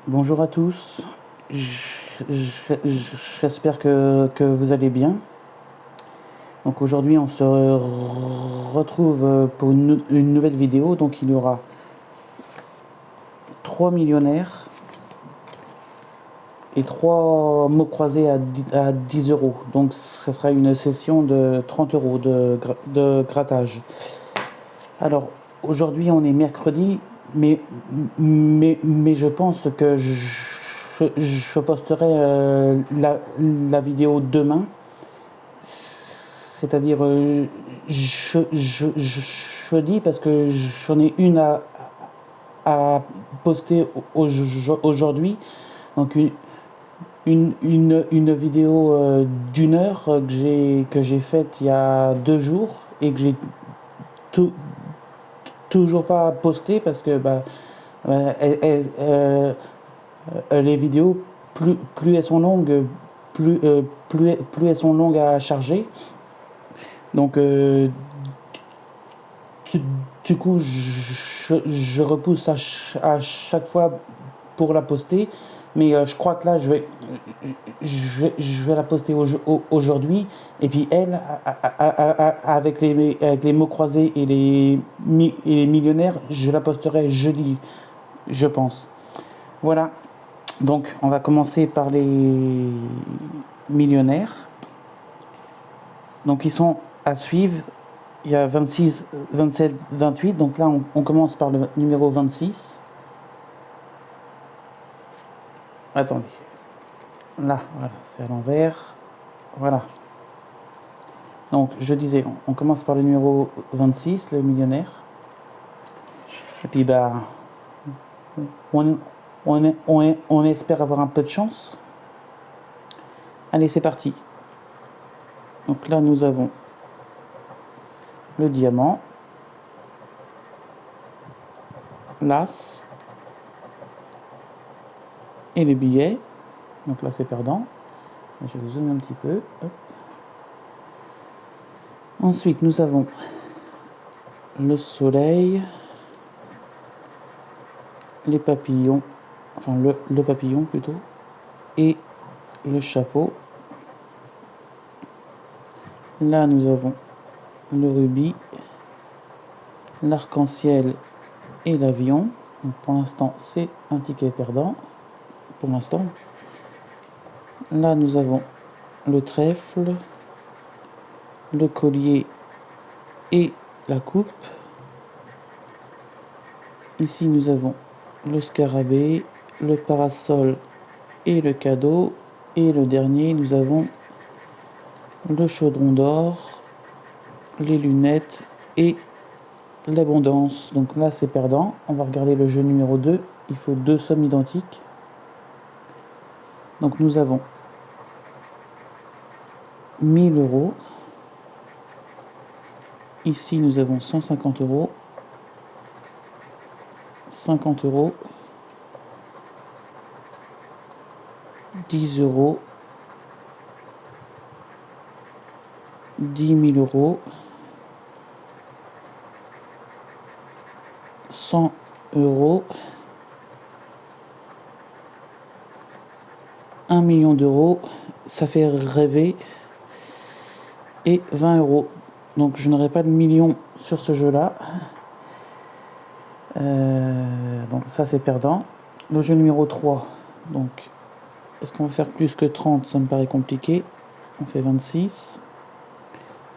Bonjour à tous, j'espère que vous allez bien. Donc aujourd'hui on se retrouve pour une nouvelle vidéo. Donc il y aura 3 millionnaires et 3 mots croisés à 10 euros. Donc ce sera une session de 30 euros de grattage. Alors aujourd'hui on est mercredi, mais je pense que je posterai la vidéo demain. C'est-à-dire, je dis parce que j'en ai une à poster aujourd'hui. Donc une vidéo d'une heure que j'ai faite il y a 2 jours et que j'ai tout, toujours pas posté parce que les vidéos, plus elles sont longues, plus elles sont longues à charger. Donc du coup, je repousse à chaque fois pour la poster. Mais je crois que là, je vais la poster aujourd'hui. Et puis elle, avec les mots croisés et les millionnaires, je la posterai jeudi, je pense. Voilà. Donc, on va commencer par les millionnaires. Donc, ils sont à suivre. Il y a 26, 27, 28. Donc là, on commence par le numéro 26. Attendez. Là, voilà, c'est à l'envers. Voilà. Donc, je disais, on commence par le numéro 26, le millionnaire. Et puis, on espère avoir un peu de chance. Allez, c'est parti. Donc là, nous avons le diamant, l'as et le billet. Donc là, c'est perdant. Je vais zoomer un petit peu. Hop. Ensuite, nous avons le soleil, les papillons, enfin le papillon plutôt, et le chapeau. Là, nous avons le rubis, l'arc-en-ciel et l'avion. Donc pour l'instant, c'est un ticket perdant. Pour l'instant. Là, nous avons le trèfle, le collier et la coupe. Ici, nous avons le scarabée, le parasol et le cadeau. Et le dernier, nous avons le chaudron d'or, les lunettes et l'abondance. Donc là, c'est perdant. On va regarder le jeu numéro 2. Il faut 2 sommes identiques. Donc nous avons 1000 euros. Ici, nous avons 150 euros. 50 euros. 10 euros. 10 000 euros. 100 euros. 1 million d'euros. Ça fait rêver. Et 20 euros. Donc je n'aurai pas de million sur ce jeu-là. Donc ça, c'est perdant. Le jeu numéro 3. Donc, est-ce qu'on va faire plus que 30? Ça me paraît compliqué. On fait 26.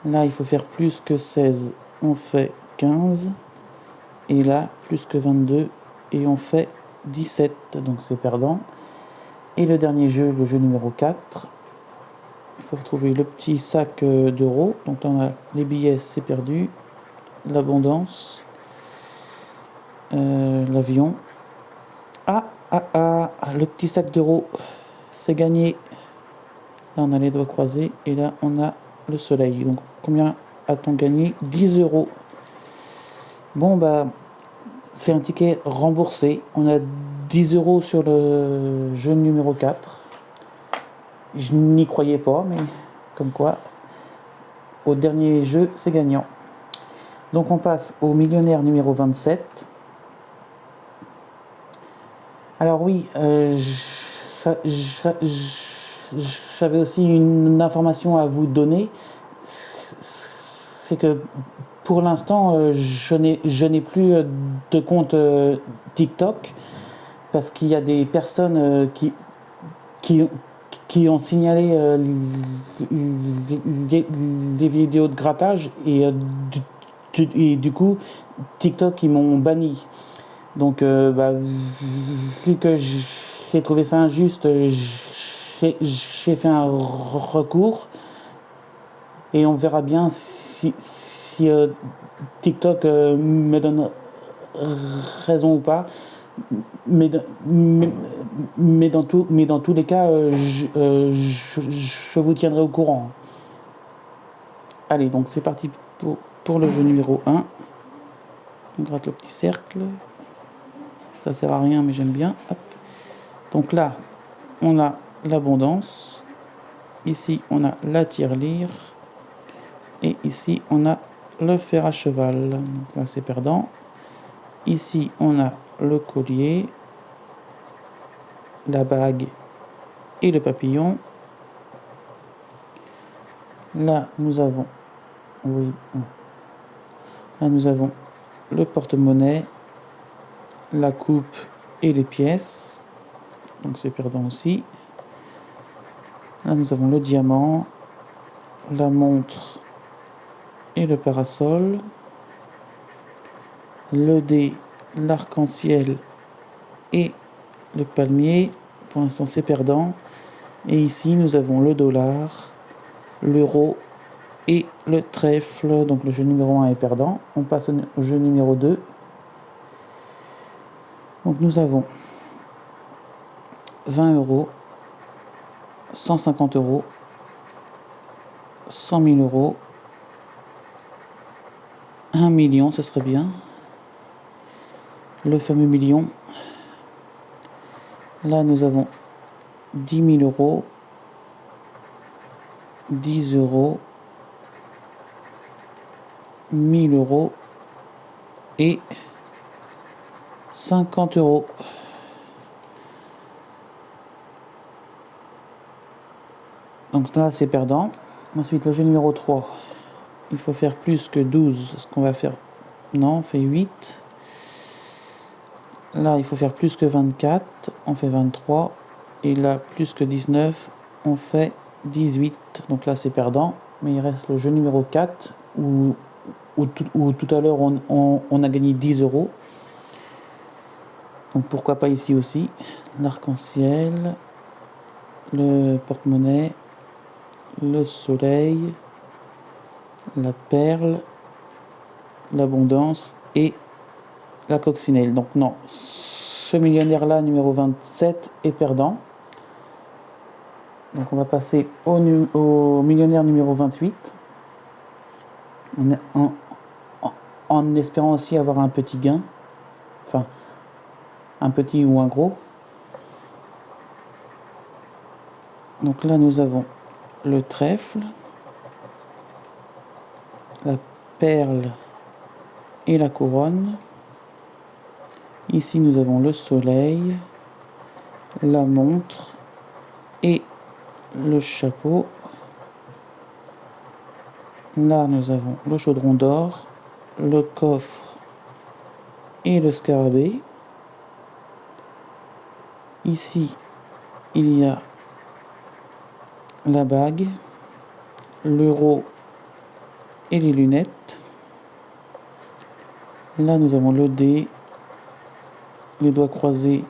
Là, il faut faire plus que 16. On fait 15. Et là, plus que 22. Et on fait 17. Donc c'est perdant. Et le dernier jeu, le jeu numéro 4. Il faut retrouver le petit sac d'euros. Donc là, on a les billets, c'est perdu. L'abondance. L'avion. Le petit sac d'euros, c'est gagné. Là, on a les doigts croisés. Et là, on a le soleil. Donc, combien a-t-on gagné? 10 euros. Bon, c'est un ticket remboursé. On a 10 euros sur le jeu numéro 4. Je n'y croyais pas, mais comme quoi, au dernier jeu, c'est gagnant. Donc, on passe au millionnaire numéro 27. Alors oui, j'avais aussi une information à vous donner. C'est que pour l'instant, je n'ai plus de compte TikTok parce qu'il y a des personnes qui, qui ont signalé les vidéos de grattage et du coup, TikTok, ils m'ont banni. Donc, vu que j'ai trouvé ça injuste, j'ai fait un recours et on verra bien si TikTok me donne raison ou pas. Mais, mais dans tous les cas, je vous tiendrai au courant. Allez, donc c'est parti pour le jeu numéro 1. On gratte le petit cercle. Ça sert à rien, mais j'aime bien. Hop. Donc là, on a l'abondance. Ici, on a la tirelire. Et ici, on a le fer à cheval. Donc là, c'est perdant. Ici, on a le collier, la bague et le papillon. Là, nous avons, oui, là, nous avons le porte-monnaie, la coupe et les pièces. Donc, c'est perdant aussi. Là, nous avons le diamant, la montre et le parasol, le dé, l'arc-en-ciel et le palmier. Pour l'instant, c'est perdant. Et ici, nous avons le dollar, l'euro et le trèfle. Donc le jeu numéro 1 est perdant. On passe au jeu numéro 2. Donc nous avons 20 euros, 150 euros, 100 000 euros, 1 million, ce serait bien. Le fameux million. Là, nous avons 10 000 euros, 10 euros, 1000 euros et 50 euros. Donc là, c'est perdant. Ensuite, le jeu numéro 3. Il faut faire plus que 12. Ce qu'on va faire... Non, on fait 8. Là, il faut faire plus que 24. On fait 23. Et là, plus que 19. On fait 18. Donc là, c'est perdant. Mais il reste le jeu numéro 4. Où tout à l'heure, on a gagné 10 euros. Donc pourquoi pas ici aussi. L'arc-en-ciel. Le porte-monnaie. Le soleil. La perle. L'abondance et la coccinelle. Donc non, ce millionnaire là, numéro 27, est perdant. Donc on va passer au millionnaire numéro 28, en espérant aussi avoir un petit gain, enfin un petit ou un gros. Donc là nous avons le trèfle, la perle et la couronne. Ici nous avons le soleil, la montre et le chapeau. Là nous avons le chaudron d'or, le coffre et le scarabée. Ici il y a la bague, l'euro et les lunettes. Là nous avons le dé, les doigts croisés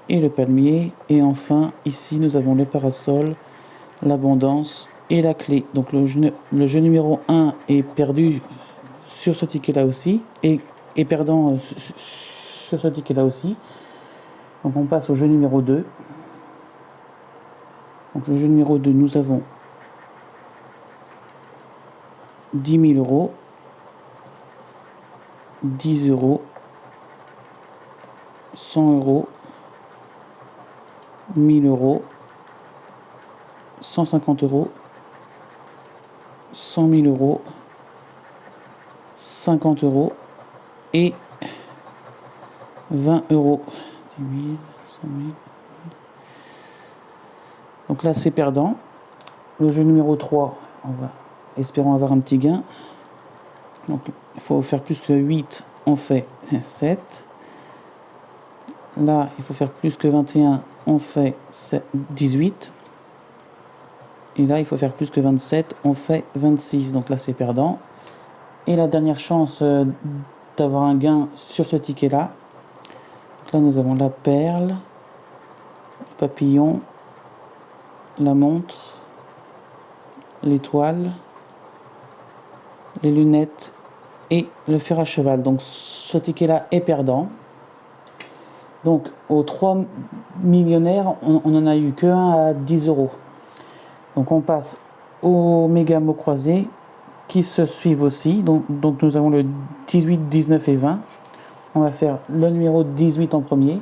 et le palmier. Et enfin ici nous avons le parasol, l'abondance et la clé. Donc le jeu numéro 1 est perdu sur ce ticket là aussi et perdant sur ce ticket là aussi. Donc on passe au jeu numéro 2. Donc le jeu numéro 2, nous avons 10 000 euros, 10 euros, 100 euros, 1000 euros, 150 euros, 100 000 euros, 50 euros et 20 euros. 10 000, 100 000. Donc là, c'est perdant. Le jeu numéro 3, espérons avoir un petit gain. Donc il faut faire plus que 8, on fait 7. Là, il faut faire plus que 21, on fait 18. Et là, il faut faire plus que 27, on fait 26. Donc là, c'est perdant. Et la dernière chance d'avoir un gain sur ce ticket-là. Donc là, nous avons la perle, le papillon, la montre, l'étoile, les lunettes et le fer à cheval. Donc ce ticket-là est perdant. Donc aux 3 millionnaires, on n'en a eu que un à 10 euros. Donc on passe aux méga mots croisés qui se suivent aussi. Donc nous avons le 18, 19 et 20. On va faire le numéro 18 en premier.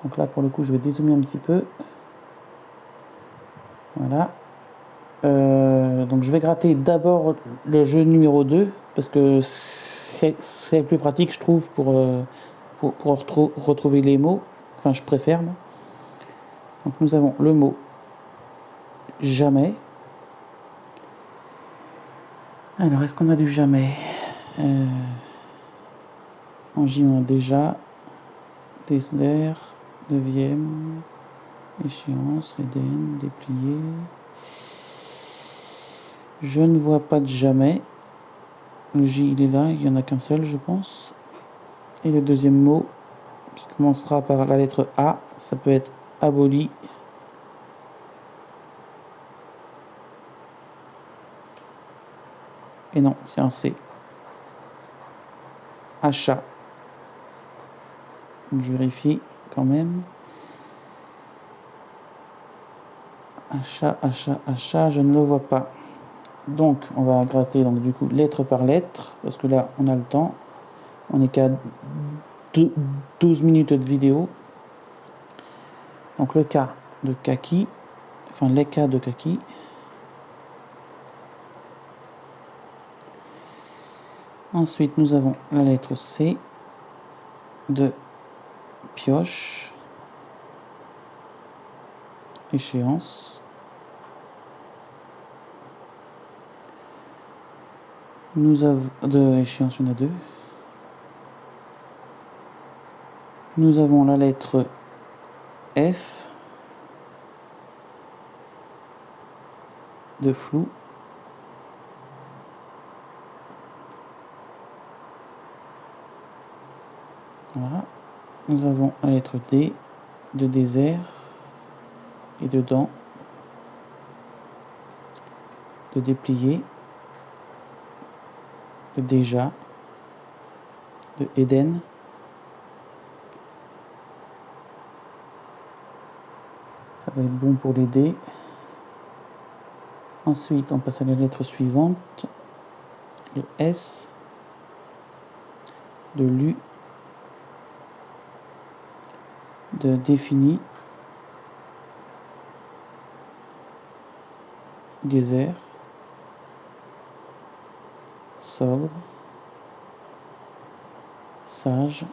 Donc là pour le coup je vais dézoomer un petit peu. Voilà. Donc je vais gratter d'abord le jeu numéro 2 parce que c'est plus pratique je trouve pour retrouver les mots. Enfin je préfère moi. Donc nous avons le mot jamais. Alors est-ce qu'on a du jamais en J on a déjà Tesler, 9e, échéance, Eden, déplié. Je ne vois pas de jamais. Le J il est là, il n'y en a qu'un seul je pense. Et le deuxième mot qui commencera par la lettre A, ça peut être aboli. Et non, c'est un C. Achat. Je vérifie quand même. Achat, achat, achat, je ne le vois pas. Donc on va gratter donc du coup lettre par lettre parce que là on a le temps. On n'est qu'à 12 minutes de vidéo. Donc le cas de kaki, enfin les cas de kaki. Ensuite nous avons la lettre C de pioche. Échéance. Nous avons de échéance, il y en a deux. Nous avons la lettre F de flou. Voilà. Nous avons la lettre D de désert et de dents, de déplier, de déjà, de Eden. Ça va être bon pour les D. Ensuite, on passe à la lettre suivante, le S, de lu, de défini, désert, sobre, sage,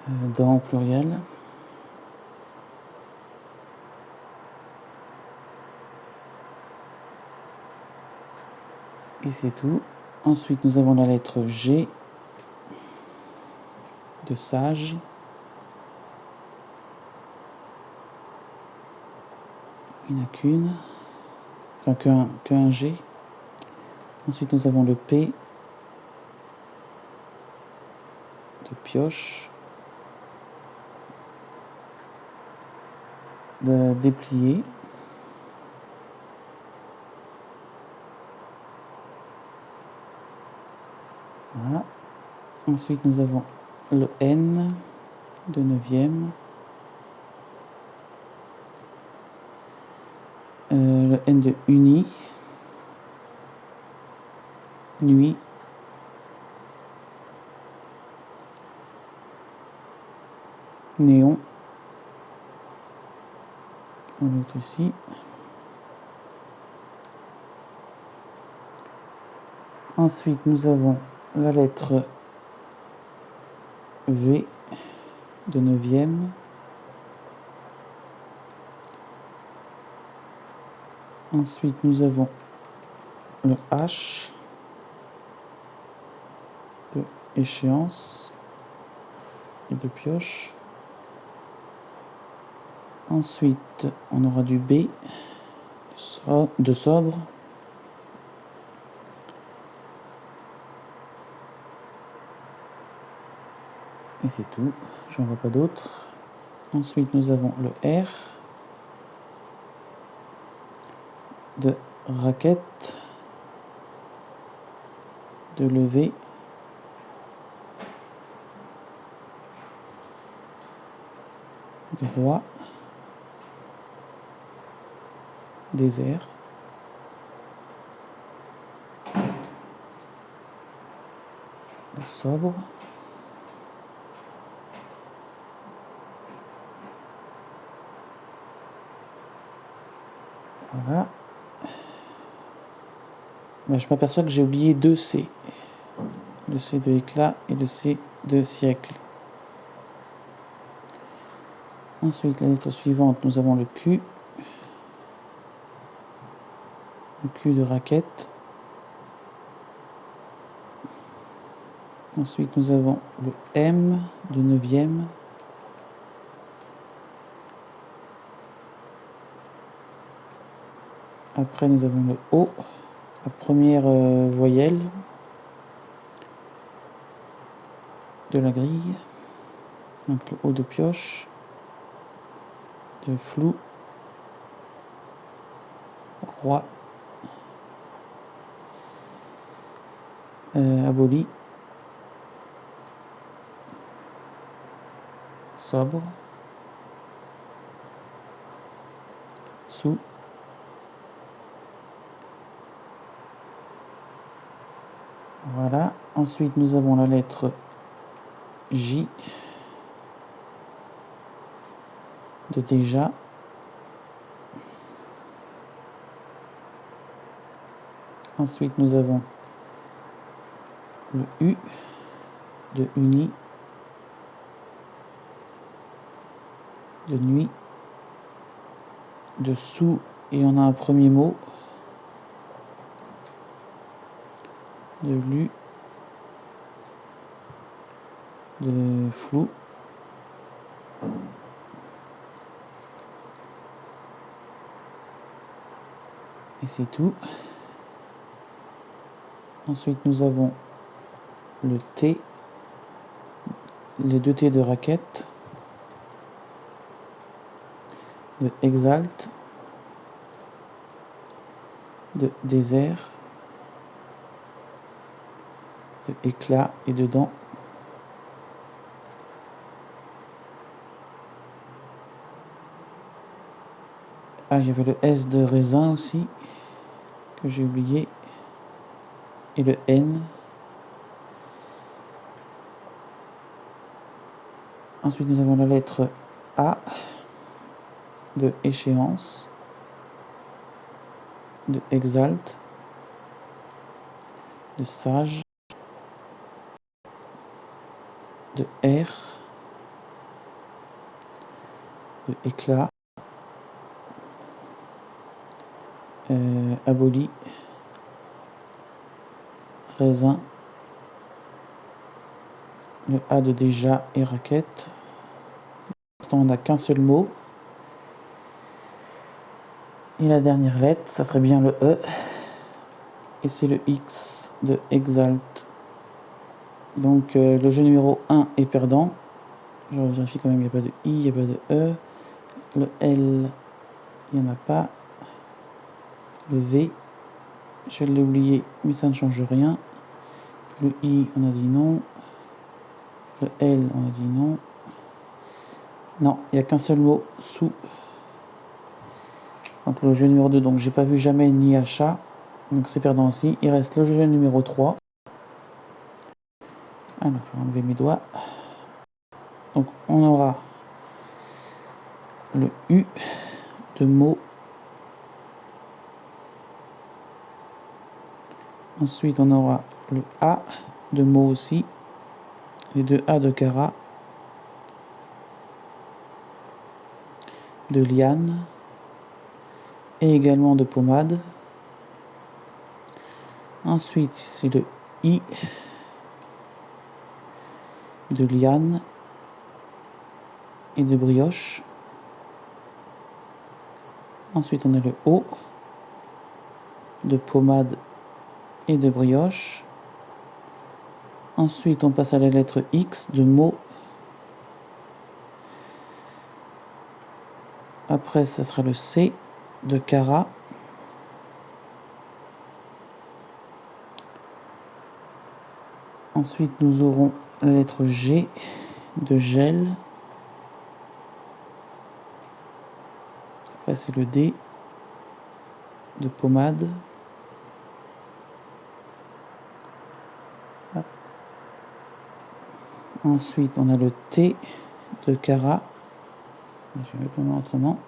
dents au pluriel. Et c'est tout. Ensuite, nous avons la lettre G de sage. Il n'y en a qu'une. Enfin, qu'un G. Ensuite, nous avons le P de pioche. De déplier. Voilà. Ensuite, nous avons le N de 9e. Le N de uni. Nuit. Néon. L'autre ici. Ensuite, nous avons la lettre V de 9e. Ensuite, nous avons le H de échéance et de pioche. Ensuite, on aura du B de sobre. Et c'est tout, j'en vois pas d'autres. Ensuite, nous avons le R de raquette, de lever, de roi, désert, de sobre, voilà. Ben, je m'aperçois que j'ai oublié 2 C. Le C de éclat et le C de siècle. Ensuite, la lettre suivante, nous avons le Q. Le Q de raquette. Ensuite, nous avons le M de 9e. Après, nous avons le O, la première voyelle de la grille. Donc le O de pioche, de flou, roi, aboli, sobre, sous, voilà. Ensuite, nous avons la lettre J de déjà. Ensuite, nous avons le U de uni, de nuit, de sous, et on a un premier mot, de lu, de flou, et c'est tout. Ensuite, nous avons le T, les 2 T de raquette, de exalte, de désert, de éclat et dedans. Ah, il y avait le S de raisin aussi, que j'ai oublié, et le N. Ensuite, nous avons la lettre A de échéance, de exalte, de sage, de R, de éclat, aboli, raisin, le A de déjà et raquette. Pour l'instant, on n'a qu'un seul mot. Et la dernière lettre, ça serait bien le E. Et c'est le X de exalte. Donc le jeu numéro 1 est perdant. Je vérifie quand même, il n'y a pas de I, il n'y a pas de E. Le L, il n'y en a pas. Le V, je l'ai oublié, mais ça ne change rien. Le I, on a dit non. Le L, on a dit non. Non, il n'y a qu'un seul mot, sous. Donc le jeu numéro 2, donc j'ai pas vu jamais ni achat. Donc c'est perdant aussi. Il reste le jeu numéro 3. Alors, je vais enlever mes doigts. Donc on aura le U de mot. Ensuite on aura le A de mots aussi, les deux A de Cara, de liane et également de pommade. Ensuite, c'est le I de liane et de brioche. Ensuite, on a le O de pommade et de brioche. Ensuite, on passe à la lettre X de mot. Après, ça sera le C de Cara. Ensuite, nous aurons la lettre G de gel. Après, c'est le D de pommade. Hop. Ensuite, on a le T de Cara. Je vais le mettre autrement.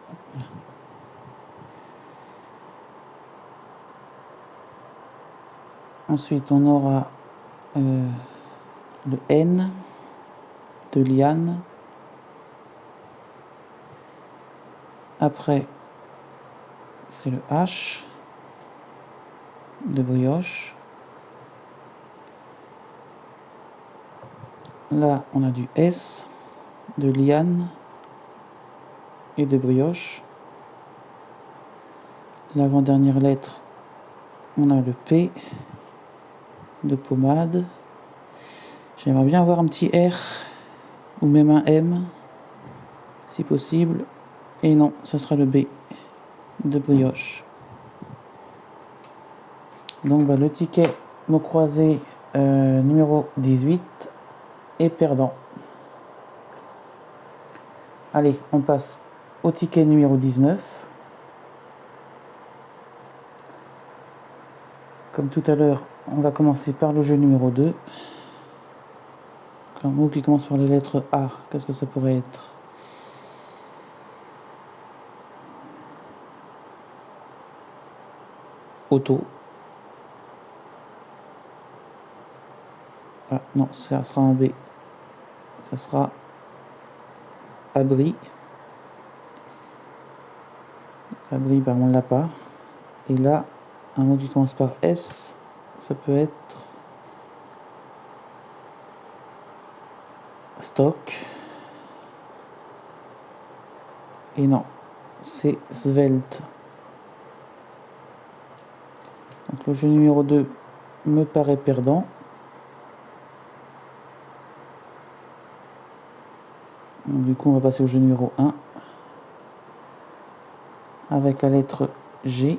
Ensuite, on aura le N de liane. Après, c'est le H de brioche. Là, on a du S de liane et de brioche. L'avant-dernière lettre, on a le P de pommade. J'aimerais bien avoir un petit R ou même un M si possible. Et non, ce sera le B de brioche. Donc le ticket mot croisé numéro 18 est perdant. Allez, on passe au ticket numéro 19. Comme tout à l'heure, on va commencer par le jeu numéro 2. Un mot qui commence par les lettres A, qu'est-ce que ça pourrait être? Auto. Ah non, ça sera un B. Ça sera abri. Abri, ben on ne l'a pas. Et là, un mot qui commence par S, ça peut être stock. Et non, c'est svelte. Donc le jeu numéro 2 me paraît perdant. Donc, du coup, on va passer au jeu numéro 1 avec la lettre G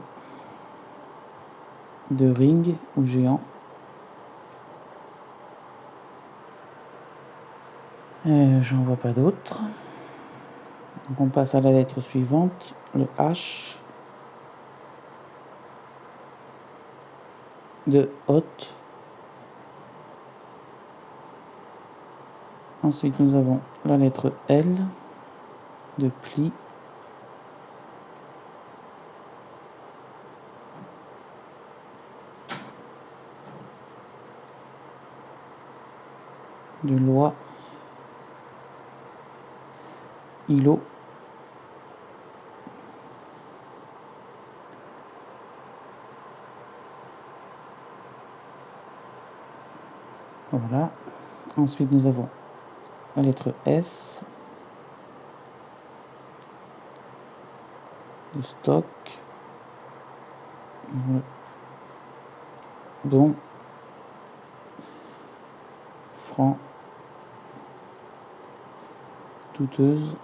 de ring ou géant. J'en vois pas d'autres. Donc on passe à la lettre suivante, le H de hôte. Ensuite, nous avons la lettre L de pli. De loi. Îlot. Voilà. Ensuite, nous avons la lettre S de stock. Bon. Franc. Douteuse.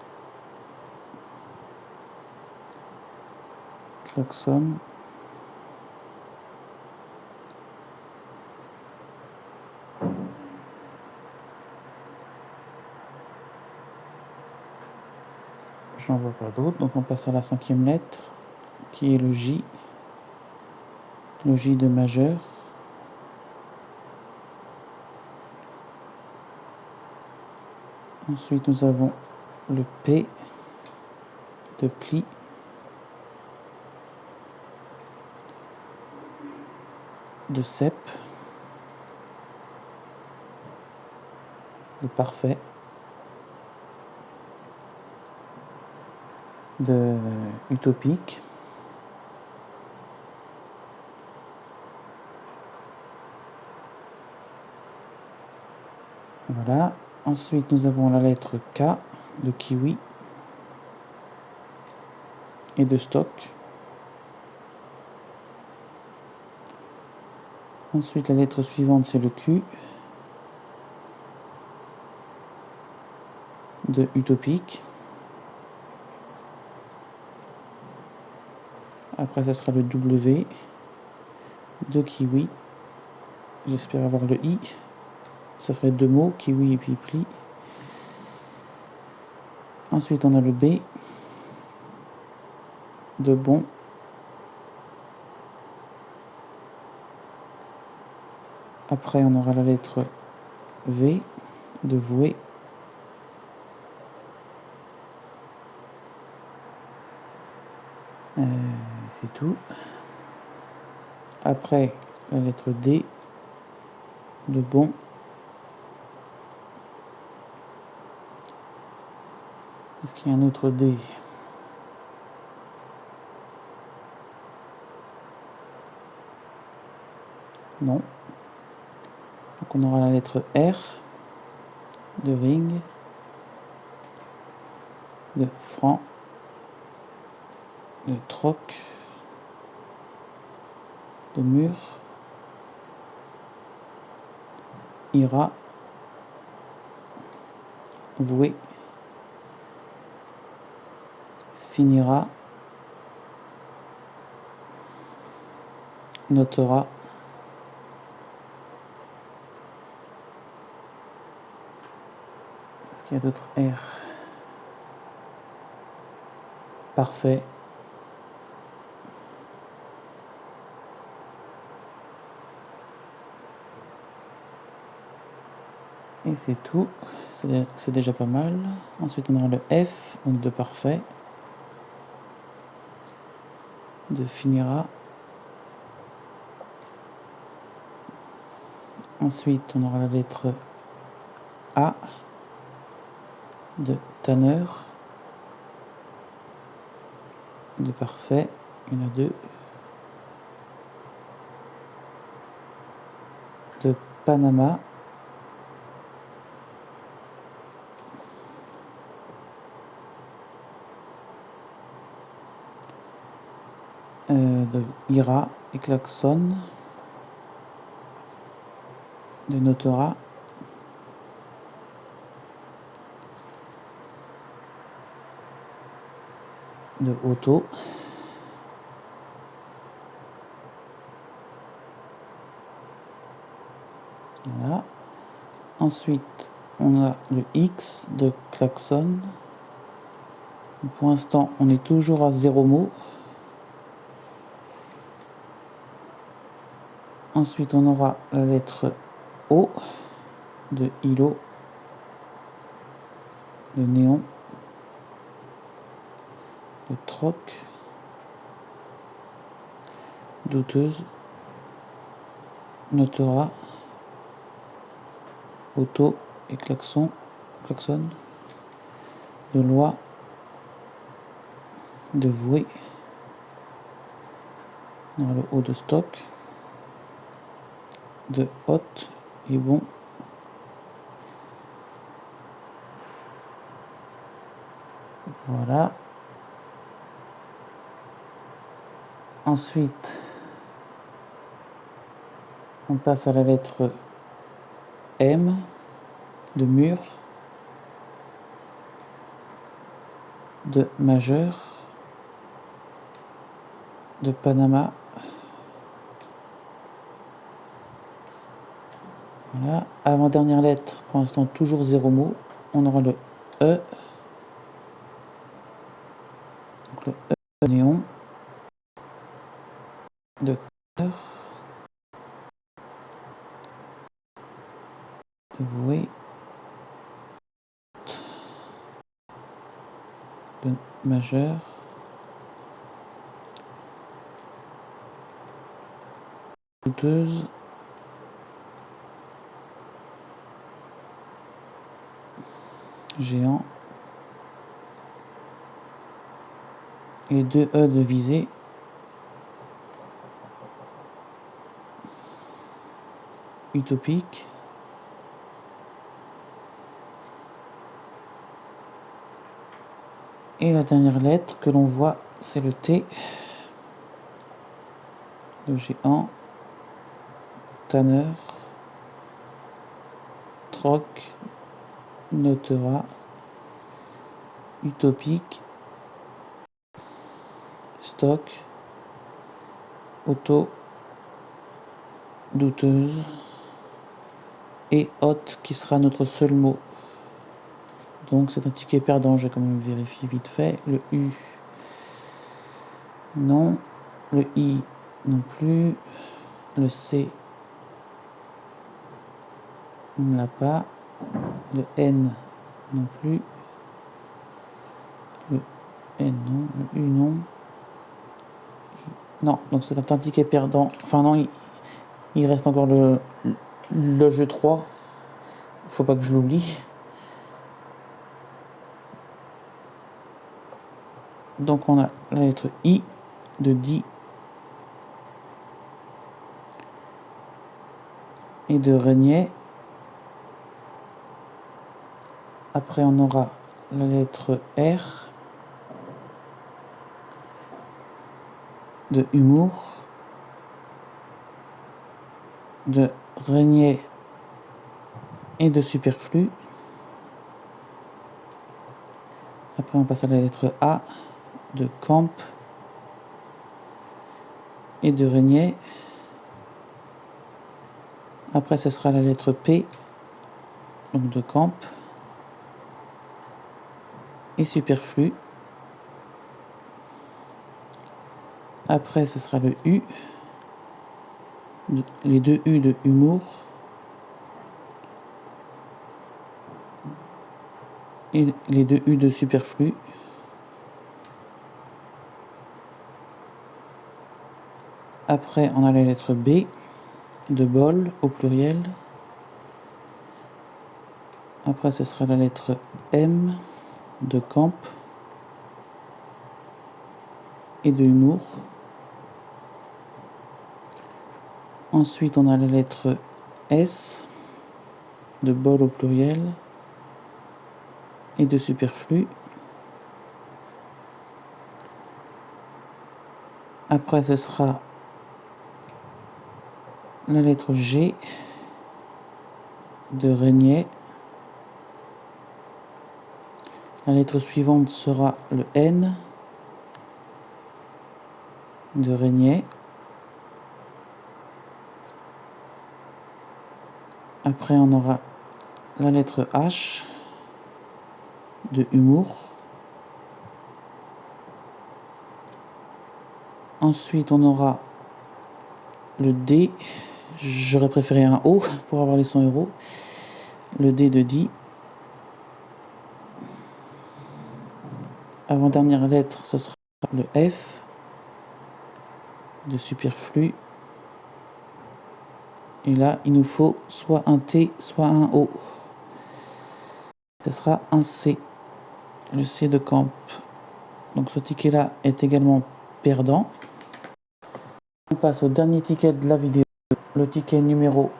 Klaxon. J'en vois pas d'autres, donc on passe à la 5e lettre, qui est le J de majeur. Ensuite, nous avons le P de pli. De cep. de parfait, de utopique. Voilà. Ensuite, nous avons la lettre K de kiwi et de stock. Ensuite, la lettre suivante, c'est le Q de utopique. Après, ça sera le W de kiwi. J'espère avoir le I. Ça ferait deux mots, kiwi et puis pli. Ensuite, on a le B de bon. Après, on aura la lettre V de voué. C'est tout. Après, la lettre D de bon. Est-ce qu'il y a un autre D? Non. Donc on aura la lettre R de ring, de franc, de troc, de mur, ira, voué, finira, notera, est-ce qu'il y a d'autres R? Parfait. Et c'est tout, c'est déjà pas mal. Ensuite on aura le F, donc de parfait, de finira. Ensuite on aura la lettre A de tanneur, de parfait, il y en a deux, de Panama, de ira et klaxon, de notera, de auto, voilà. Ensuite on a le X de klaxon. Pour l'instant on est toujours à 0 mots. Ensuite on aura la lettre O de îlot, de néon, de troc, douteuse, notera, auto et klaxon, de loi, de voué, on aura le O de stock, de haute et bon, voilà. Ensuite on passe à la lettre M de mur, de majeur, de Panama, voilà. Avant-dernière lettre, pour l'instant toujours 0 mot, on aura le E, donc le E de néon, de terre, de voué, de majeur, douteuse, géant. Les deux E de visée. Utopique. Et la dernière lettre que l'on voit, c'est le T. Le géant. Tanner. Troc. Notera. Utopique. Stock. Auto. Douteuse. Et hôte qui sera notre seul mot. Donc c'est un ticket perdant, je vais quand même vérifier vite fait. Le U, non. Le I, non plus. Le C, on ne l'a pas. Le N, non plus. Le N, non. Le U, non. Non, donc c'est un ticket perdant. Enfin non, il reste encore le jeu 3. Faut pas que je l'oublie. Donc on a la lettre I de dit et de régner. Après on aura la lettre R de humour, de régner et de superflu. Après on passe à la lettre A de camp et de régner. Après ce sera la lettre P, donc de camp et superflu. Après ce sera le U, les deux U de humour et les deux U de superflu. Après on a la lettre B de bol au pluriel. Après ce sera la lettre M de camp et de humour. Ensuite on a la lettre S de bol au pluriel et de superflu. Après ce sera la lettre G de régner. La lettre suivante sera le N de régner. Après on aura la lettre H de humour. Ensuite on aura le D, j'aurais préféré un O pour avoir les 100 €. Le D de dit. Avant-dernière lettre, ce sera le F de superflu. Et là, il nous faut soit un T, soit un O. Ce sera un C, le C de camp. Donc ce ticket-là est également perdant. On passe au dernier ticket de la vidéo, le ticket numéro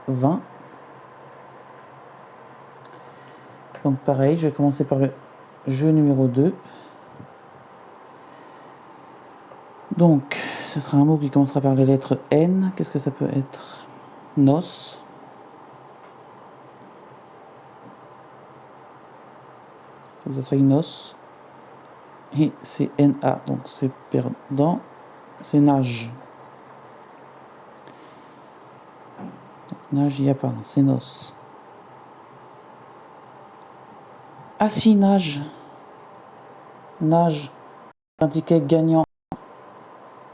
20. Donc pareil, je vais commencer par le jeu numéro 2. Donc, ce sera un mot qui commencera par les lettres N. Qu'est-ce que ça peut être? Nos. Il faut que ça soit une os. Et c'est NA, donc c'est perdant. C'est nage. Nage, il n'y a pas, c'est nos. Ah si, nage. Nage. Un ticket gagnant.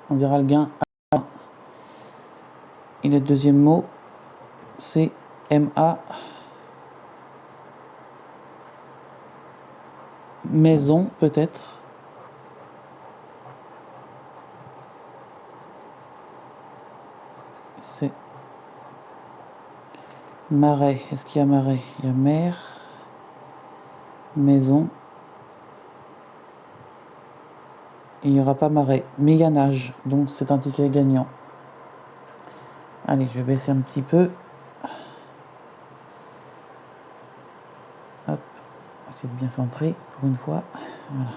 On verra le gain. Et le deuxième mot, c'est MA. Maison, peut-être. C'est marais. Est-ce qu'il y a marais? Il y a mer. maison. Il n'y aura pas marais, mais il y a nage, donc c'est un ticket gagnant. Allez, je vais baisser un petit peu. Hop, essayer de bien centrer pour une fois. Voilà.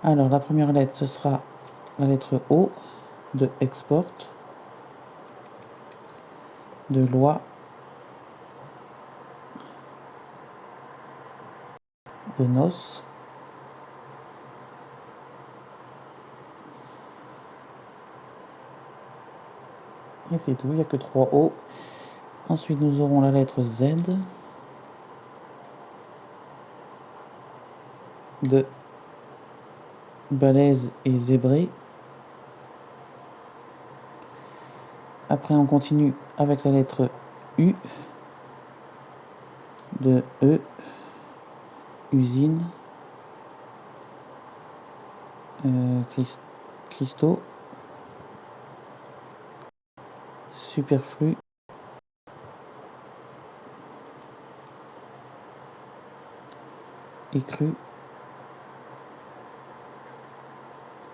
Alors, la première lettre, ce sera la lettre O de export, de loi, de noces. Et c'est tout, il n'y a que 3 O. Ensuite, nous aurons la lettre Z de balèze et zébré. Après, on continue avec la lettre U de E, usine, cristaux, superflu, écru,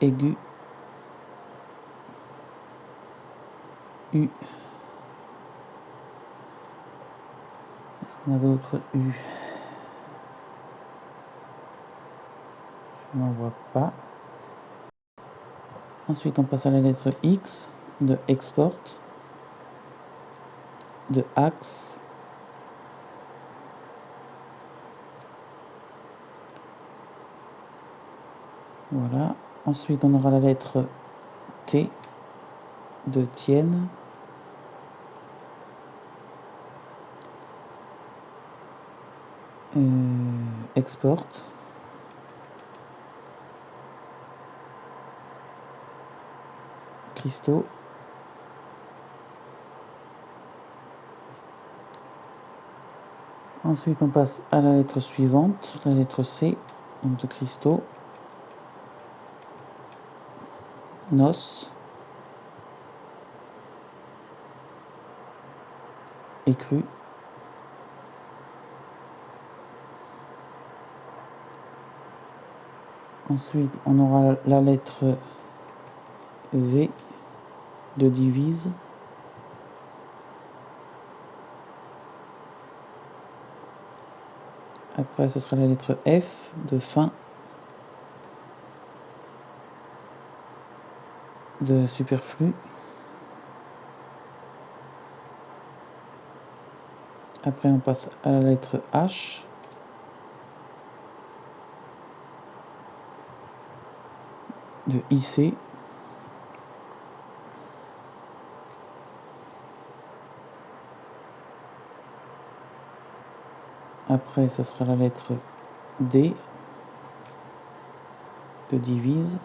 aigu, U. Est-ce qu'on a d'autres U? Je n'en vois pas. Ensuite, on passe à la lettre X de export, de axe, voilà. Ensuite, on aura la lettre T de tienne, export, cristaux. Ensuite, on passe à la lettre suivante, la lettre C, donc de cristaux, noces, écru, ensuite on aura la lettre V de divise, après ce sera la lettre F de fin, de superflu, après on passe à la lettre H, de IC, après ce sera la lettre D de divise,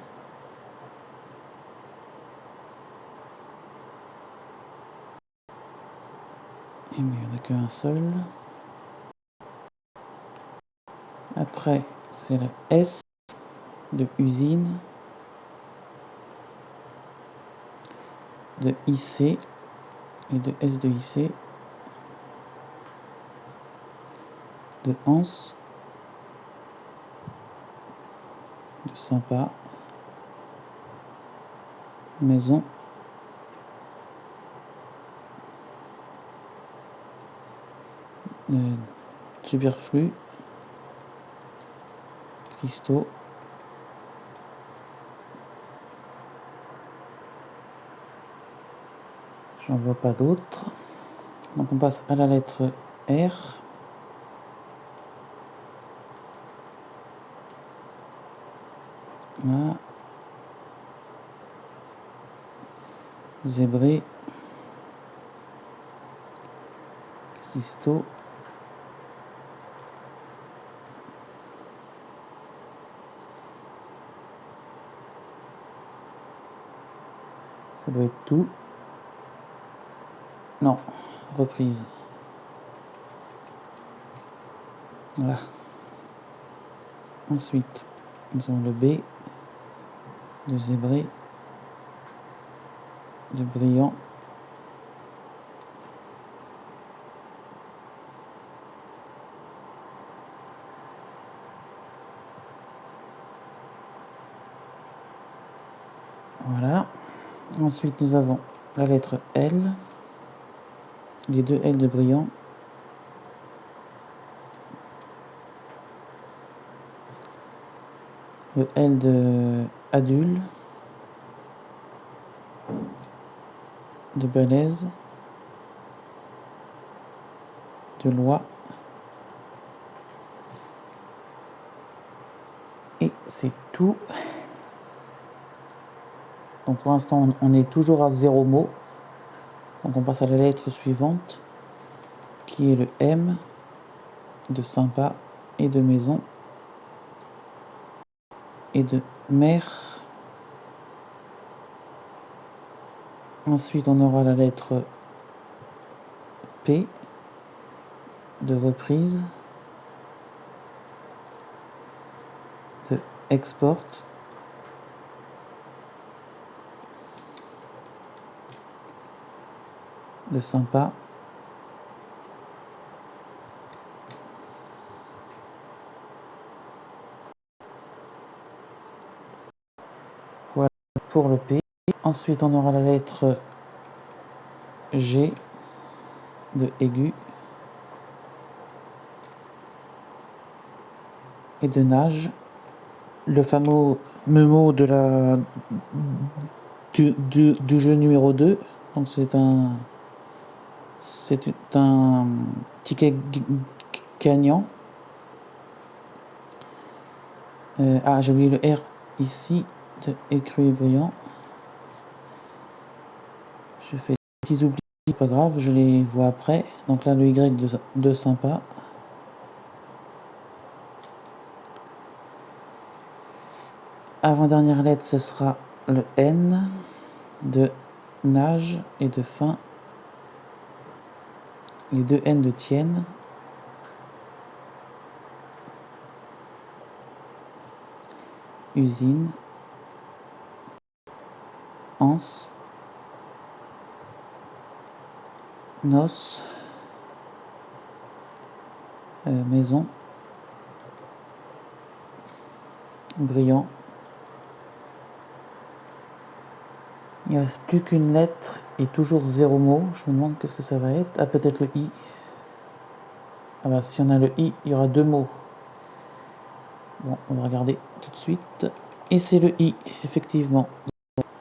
et mais il n'y en a qu'un seul. Après c'est la S de usine, de IC et de S de IC, de anse, de sympa, maison, de superflu, cristaux, j'en vois pas d'autres. Donc on passe à la lettre R. Là. Zébré, cristaux, ça doit être tout. Non, reprise. Voilà. Ensuite, nous avons le B, de zébré, de brillant, Voilà. Ensuite, nous avons la lettre L, les deux L de brillant. Le L de adulte, de balèze, de loi. Et c'est tout. Donc pour l'instant, on est toujours à 0 mots. Donc on passe à la lettre suivante, qui est le M, de sympa et de maison, et de mère. Ensuite, on aura la lettre P, de reprise, de export, de sympa, voilà pour le P. Ensuite, on aura la lettre G, de aigu, et de nage. Le fameux mot de du jeu numéro 2. Donc c'est un ticket gagnant. J'ai oublié le R ici, de écru et brillant. Je fais des petits oublis, pas grave, je les vois après. Donc là, le Y de sympa. Avant-dernière lettre, ce sera le N, de nage et de fin. Les deux N de tienne. Usine. Anse. Noce. Maison. Brillant. Il ne reste plus qu'une lettre et toujours 0 mot. Je me demande qu'est-ce que ça va être. Ah, peut-être le I. Ah bah, si on a le I, il y aura 2 mots. Bon, on va regarder tout de suite. Et c'est le I, effectivement.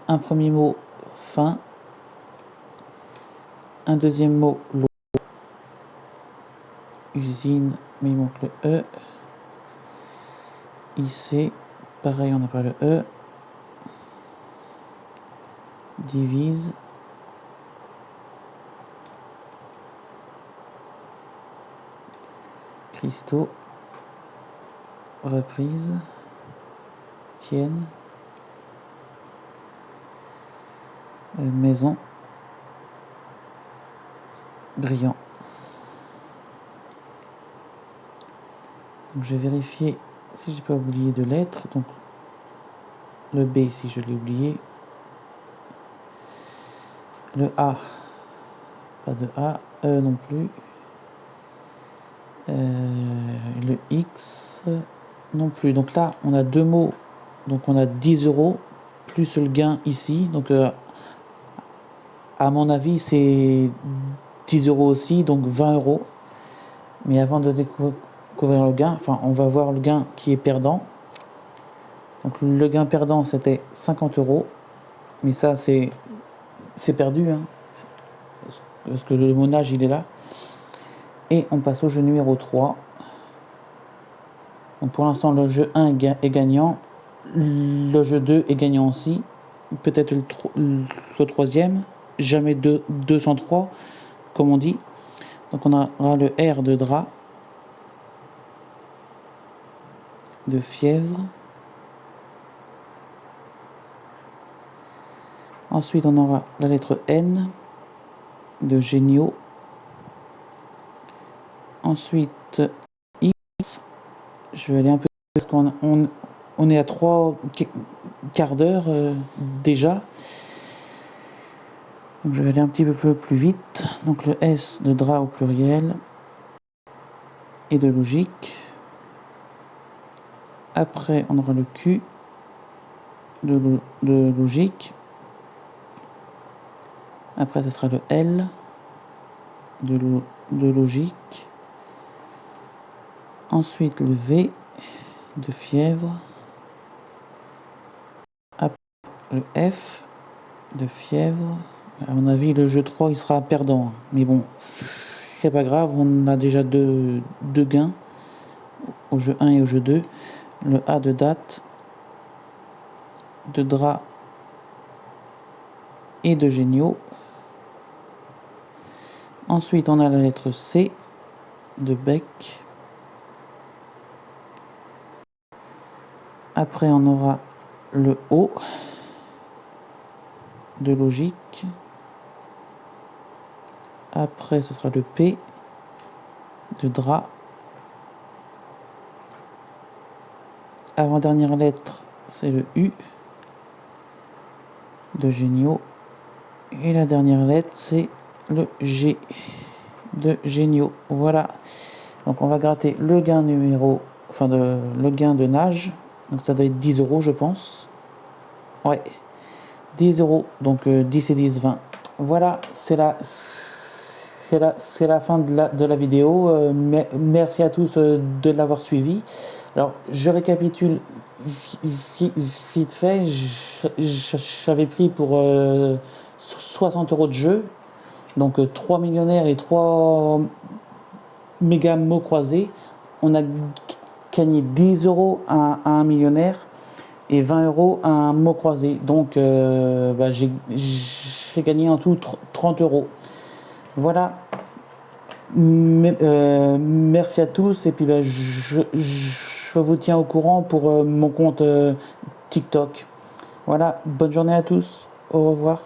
Un premier mot, fin. Un deuxième mot, l'eau. Usine, mais il manque le E. IC, pareil, on n'a pas le E. Divise. Cristaux. Reprise. Tienne. Maison. Brillant. Donc je vais vérifier si j'ai pas oublié de lettres. Donc le B si je l'ai oublié. Le A, pas de A. E non plus. Le X non plus. Donc là on a 2 mots. Donc on a 10 € plus le gain ici. Donc à mon avis c'est 10 € aussi. Donc 20 €. Mais avant de découvrir le gain, enfin on va voir le gain qui est perdant. Donc le gain perdant c'était 50 €. Mais ça c'est perdu, hein, parce que le monage il est là. Et on passe au jeu numéro 3. Donc pour l'instant le jeu 1 est gagnant, le jeu 2 est gagnant aussi, peut-être le troisième, jamais 203 comme on dit. Donc on aura le R de drap, de fièvre. Ensuite on aura la lettre N, de géniaux. Ensuite X, je vais aller un peu parce qu'on est à 3 quarts d'heure déjà. Donc je vais aller un petit peu plus vite. Donc le S de drap au pluriel et de logique. Après on aura le Q de logique. Après, ce sera le L de logique. Ensuite, le V de fièvre. Après, le F de fièvre. À mon avis, le jeu 3, il sera perdant. Mais bon, c'est pas grave, on a déjà deux gains au jeu 1 et au jeu 2. Le A de date, de drap et de géniaux. Ensuite, on a la lettre C de bec. Après, on aura le O de logique. Après, ce sera le P de drap. Avant-dernière lettre, c'est le U de géniaux. Et la dernière lettre, c'est le G de géniaux. Voilà. Donc, on va gratter le gain le gain de nage. Donc, ça doit être 10 €, je pense. Ouais. 10 €. Donc, 10 et 10, 20. Voilà, c'est la fin de la vidéo. Merci à tous de l'avoir suivi. Alors, je récapitule vite fait. J'avais pris pour 60 € de jeu. Donc, 3 millionnaires et 3 méga mots croisés. On a gagné 10 € à un millionnaire et 20 € à un mot croisé. Donc, j'ai gagné en tout 30 €. Voilà. Merci à tous. Et puis, je vous tiens au courant pour mon compte TikTok. Voilà. Bonne journée à tous. Au revoir.